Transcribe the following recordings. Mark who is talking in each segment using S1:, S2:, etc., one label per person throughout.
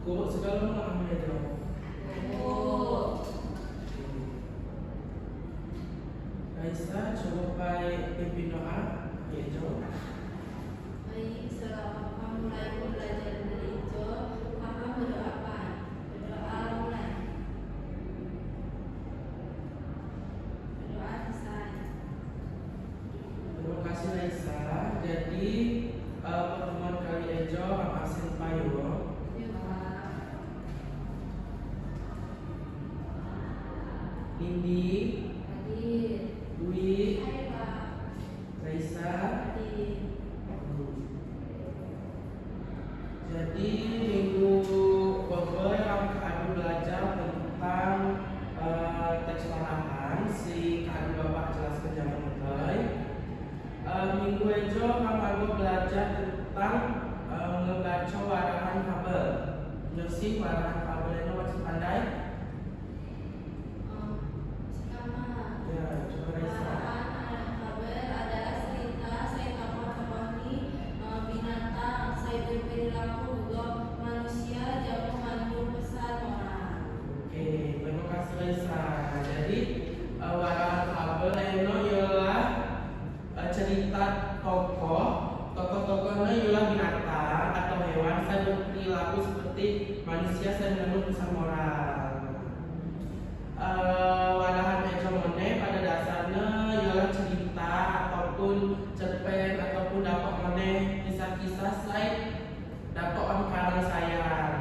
S1: Kok segala mana aja.
S2: Oh.
S1: Raisa, coba pai pimpin doa. Ya, coba.
S2: Baik, selama mulai belajar dari itu, maka berdoa. Berdoa mulai. Berdoa selesai.
S1: Terima kasih Raisa. Jadi pertemuan kali ejo absen payo.
S2: Ya, Pak.
S1: Nindi,
S2: Hadir.
S1: Dwi,
S2: Hai, Pak.
S1: Raisa.
S2: Hadir.
S1: Jadi minggu kemarin kami belajar tentang teks warahan si kami bapak jelaskan jangan mulai. Minggu ejo kami belajar tentang ngebaca warahan fabel. Nyusi warahan fabel itu masih pandai?
S2: Sekarang.
S1: Ya, coba Raisa.
S2: Fabel adalah cerita saya tokoh-tokoh ini binatang saya berperilaku juga manusia jauh mengandung pesan moral.
S1: Oke, terima kasih Raisa. Jadi warahan fabel itu ialah cerita tokoh-tokohnya ialah binatang atau hewan saya berperilaku seperti manusia saya mengandung pesan moral. Warahan hegemone pada dasarnya ialah cerita ataupun cerpen ataupun dapat meneh kisah-kisah selain dapat karang sayang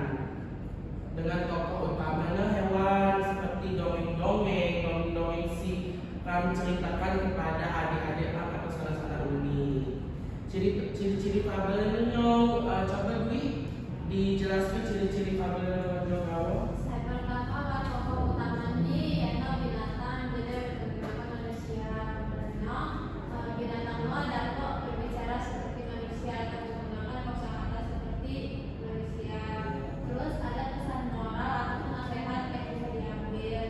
S1: dengan tokoh utamanya hewan seperti dongeng si kami ceritakan kepada adik-adik atau saudara-saudara uni. Ciri-ciri fabel ini coba Dwi dijelaskan ciri-ciri fabel ini kalau.
S2: Saya pertama tokoh utama ini yaitu binatang beda dengan manusia. Karena binatang itu dapat berbicara seperti manusia atau menggunakan kosakata seperti manusia. Terus ada pesan moral atau nasihat yang bisa diambil.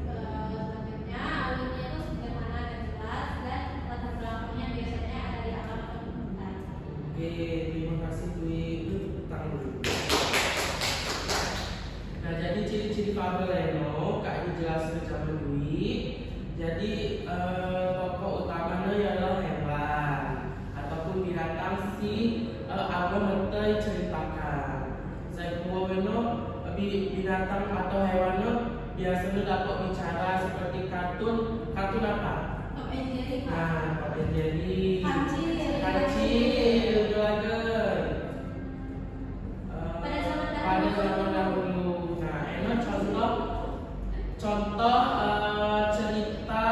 S2: Selanjutnya alurnya itu sederhana dan jelas dan latar belakangnya biasanya ada di alam perbuatan.
S1: Oke, terima kasih Dwi. Itu tentang dulu. Nah, jadi ciri-ciri fabel Leno, Kak dijelaskan sama Dwi. Jadi tokoh utamanya ialah hewan ataupun binatang si abang mentai ceritakan. Saya Leno binatang atau hewannya biasanya dapat bicara seperti kartun apa?
S2: Tom and Jerry, Pak.
S1: Nah, Tom and Jerry,
S2: Kancil.
S1: Dragon. Pada zaman dahulu. Nah, ini contoh cerita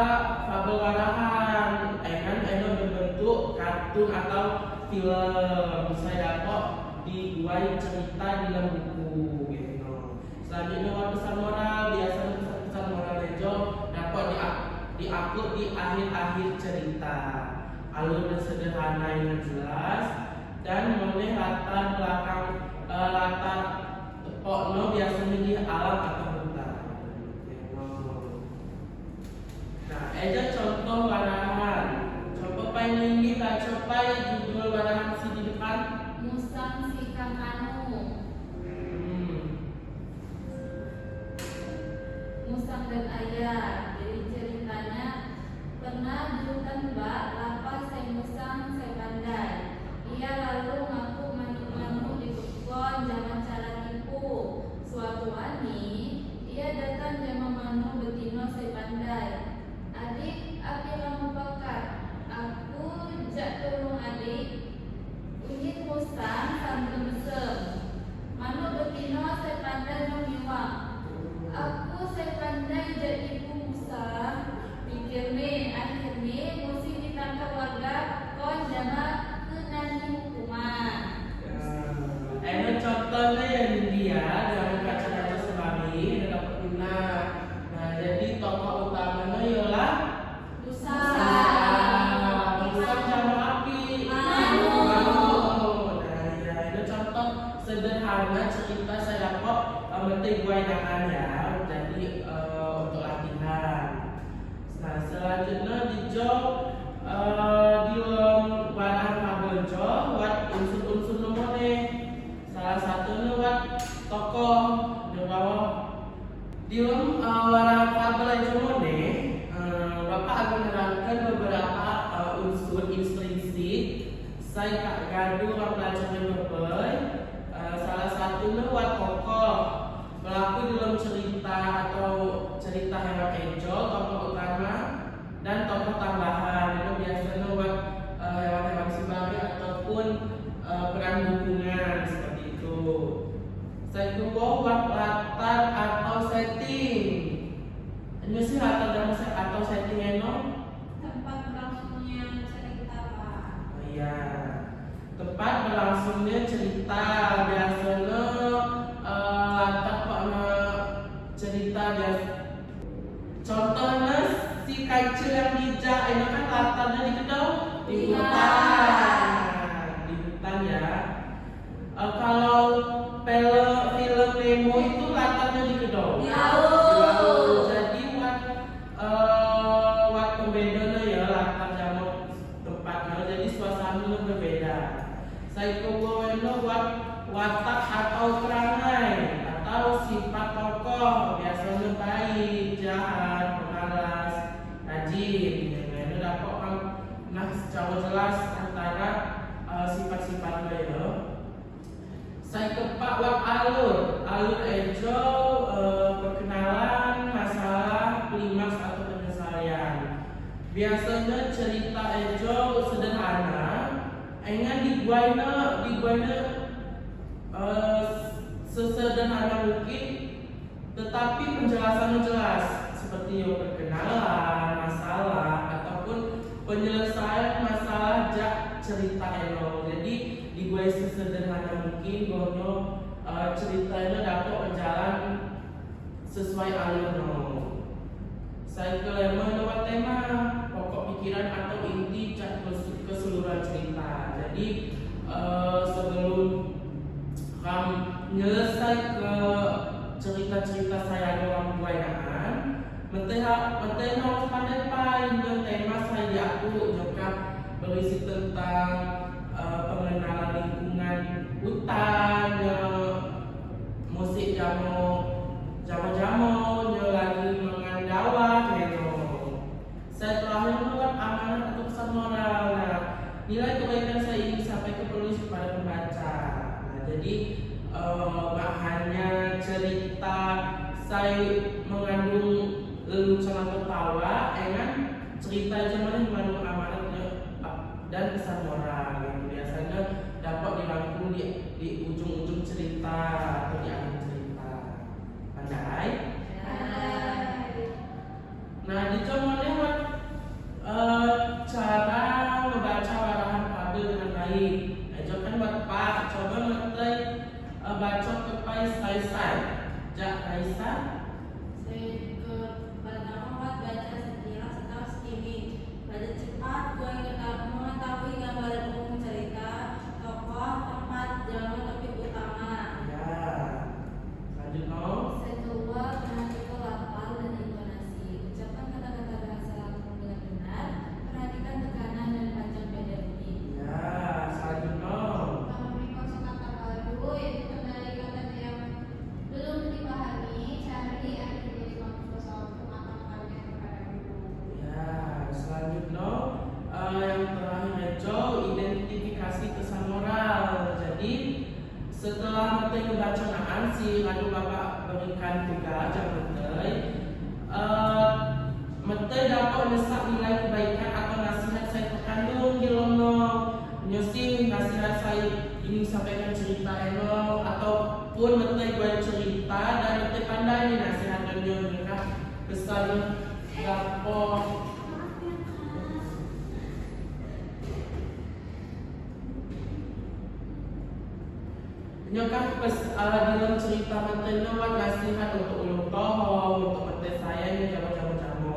S1: fabel warahan. Ini berbentuk kartun atau film. Saya dapat dibuat cerita di dalam buku. Gitu. Selanjutnya pesan moral, biasanya pesan moral itu dapat diupload di akhir-akhir cerita. Alurnya sederhana yang jelas dan mengenai latar belakang latar pokno biasanya di alam atau hutan. Nah, aja contoh warahan. Coba paling kita coba judul warahan si di depan.
S2: Musang si Kang Anu. Musang dan ayah. Jadi ceritanya pernah di hutan Mbak, lapar saya musang saya pandai. Ia lalu ngaku manuk-manuk di kebun zaman cara tipu. Suatu hari ia datang zaman manuk betina saya pandai. Adik, api lama bakar. Aku jak tolong adik. Unit musang sambil mesem. Manuk betina saya pandai memiwang. Aku saya pandai jadi ibu musang. Pikir ni, akhir ni mesti ditangkap warga. Kau jangan kenani hukuman.
S1: Ini contohnya yang dia dalam kaca-kaca semari ada dapat guna. Nah, jadi tokoh utamanya ialah
S2: Musang.
S1: Musang sama api.
S2: Manuk.
S1: Nah, ya ini contoh sederhana cerita saya dapat penting guaidakan ya. Jadi untuk latihan. Nah, selanjutnya di job di warahan fabel jo buat unsur-unsur nomor nih. Salah satunya buat tokoh kedua buat latar atau setting. Ini sih latar dan atau setting eno.
S2: Tempat berlangsungnya cerita, Pak.
S1: Oh iya. Tempat berlangsungnya cerita biasanya latar pada cerita biasa. Contohnya si kancil yang bijak ini kan latarnya di kedau di hutan ya. Kalau film Nemo itu latarnya di kedau
S2: Di laut.
S1: Jadi waktu bedanya ya latar jamu tempatnya jadi suasananya berbeda. Saya kebawa buat watak atau perangai atau sifat tokoh biasanya baik, jahat, pemalas, rajin. Ini dapat nah secara jelas antara sifat-sifatnya ya. Saya kepak buat alur ejo perkenalan, masalah, klimaks atau penyelesaian. Biasanya cerita ejo sederhana, engan diguaina sesederhana mungkin, tetapi penjelasannya jelas seperti yang perkenalan, masalah ataupun penyelesaian masalah jak cerita eno. Jadi dibuat sesederhana mungkin gono ceritanya dapat berjalan sesuai alurnya. Saya kelima lewat tema pokok pikiran atau inti keseluruhan cerita. Jadi sebelum kamu menyelesai ke cerita-cerita saya dalam buayan, menteri harus pandai dengan tema saya aku juga berisi tentang pengenalan lingkungan hutan, musik jamu lagi mengandawat saya telah membuat amanat untuk pesan moral. Nah, nilai kebaikan saya ini sampai ke penulis kepada pembaca. Nah, jadi hanya cerita saya mengandung lelucon atau tawa, kan cerita zaman mengandung amanat dan pesan moral yang biasanya dapat dirangkum di ujung-ujung cerita atau di akhir cerita. Pandai? Nah, dicoba lewat cara membaca warahan fabel dengan baik. Kan buat Pak, coba menteri baca kepai sai-sai. Jak Raisa.
S2: Saya ke pertama baca setirak atau skimming. Baca cepat, gue mengetahui gambaran umum cerita, tokoh, tempat, jalan, topik utama.
S1: Ya. Selanjutnya.
S2: Kedua, perhatikan lafal dan intonasi. Ucapkan kata-kata bahasa langsung dengan benar. Perhatikan tekanan dan panjang PDFI.
S1: Ya, selanjutnya.
S2: Memahami kosakata baru, yaitu kendali kata yang belum dipahami, cari arti untuk mengatakannya kepada guru.
S1: Ya, selanjutnya yang terakhir Ejo, identifikasi pesan moral. Jadi setelah menteri membacaan si lalu bapak berikan tugas yang menteri dapat mendesak nilai kebaikan atau nasihat saya terkandung di lono nyusi nasihat saya ini sampaikan cerita eno ataupun menteri buat cerita dan menteri pandai nih nasihat dan mereka pesan lapor. Nyokap dalam cerita menteri buat nasihat untuk ulung tohong untuk menteri saya ini jamu-jamu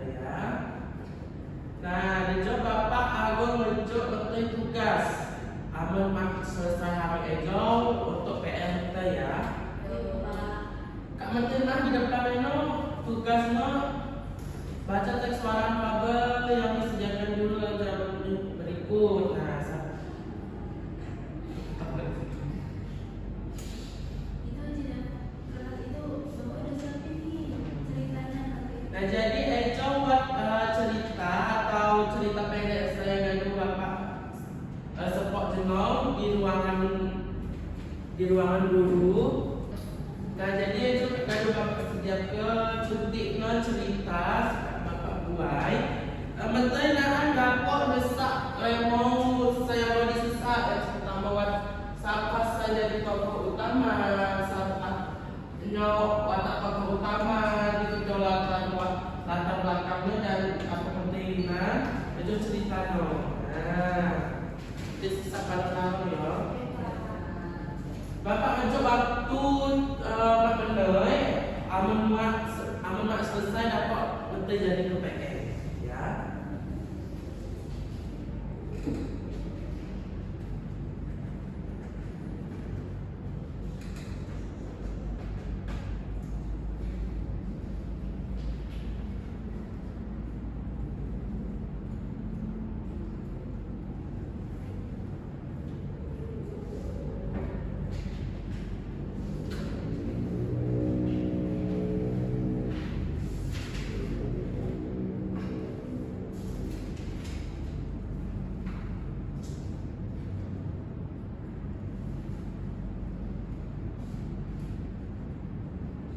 S1: ya. Nah, dijo bapak agung menunjuk menteri tugas aman mak selesai hari ejo untuk PR kita ya. Kak menteri nah di depan ini tugasnya baca teks waran fabel yang disediakan dulu berikut. Nah, jadi Eco buat cerita atau cerita pendek saya ngadu bapak sepok jenong di ruangan guru. Nah jadi Eco ngadu bapak setiap ke cutiknya cerita bapak buai. Menteri nahan bapak desak mau saya mau disesak pertama buat siapa saya jadi tokoh utama, watak tokoh utama gitu, latar belakangnya dan apa pentingnya itu cerita no. Nah, itu sekarang ya. Bapak mencoba tuh benar, amun selesai dapat menteri jadi PPN ya.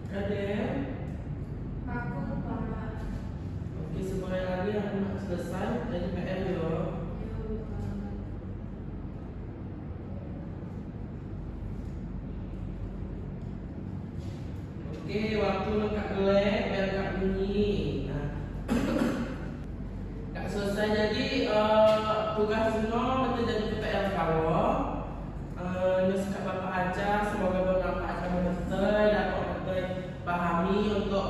S1: Kadang
S2: Aku Pak.
S1: oke, semuanya lagi yang selesai jadi PR yo. Oke, waktu Kak Gelek biar Kak bunyi. Nah, Kak selesai jadi tugas Zeno nanti jadi PR kawo. Nuska Bapak aja, semoga bermanfaat bagi kita dapat kita pahami untuk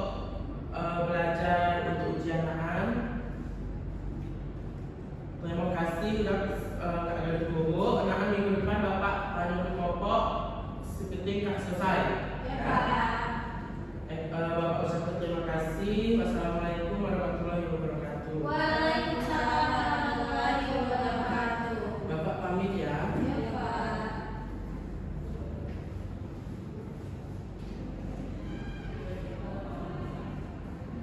S1: belajar untuk ujianan. Terima kasih sudah Kak Gelek Guru. Nah, minggu depan Bapak tanya kelompok seperti Kak selesai.
S2: Ya Pak.
S1: Bapak ucapkan terima kasih. Wassalamualaikum.